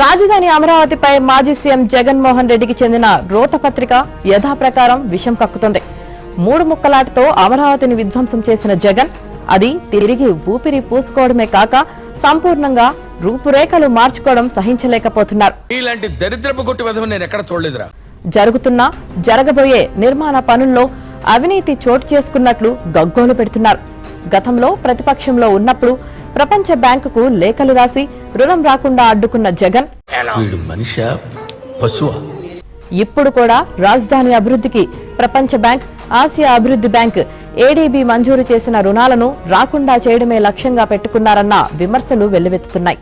రాజధాని అమరావతిపై మాజీ సీఎం జగన్మోహన్ రెడ్డికి చెందిన రోతపత్రిక యథాప్రకారం విషం కక్కుతుంది. 3 ముక్కలాటతో అమరావతిని విధ్వంసం చేసిన జగన్ అది తిరిగి ఊపిరి పూసుకోవడమే కాక సంపూర్ణంగా రూపురేఖలు మార్చుకోవడం సహించలేకపోతున్నారు. ఇలాంటి దరిద్రపు కొట్టి విధం నేను ఎక్కడ చూడలేదురా. జరగబోయే నిర్మాణ పనుల్లో అవినీతి చోటు చేసుకున్నట్లు గగ్గోలు పెడుతున్నారు. గతంలో ప్రతిపక్షంలో ఉన్నప్పుడు ప్రపంచ బ్యాంకుకు లేఖలు రాసి రుణం రాకుండా అడ్డుకున్న జగన్ ఇప్పుడు కూడా రాజధాని అభివృద్ధికి ప్రపంచ బ్యాంక్, ఆసియా అభివృద్ధి బ్యాంక్, ఏడీబీ మంజూరు చేసిన రుణాలను రాకుండా చేయడమే లక్ష్యంగా పెట్టుకున్నారన్న విమర్శలు వెల్లువెత్తుతున్నాయి.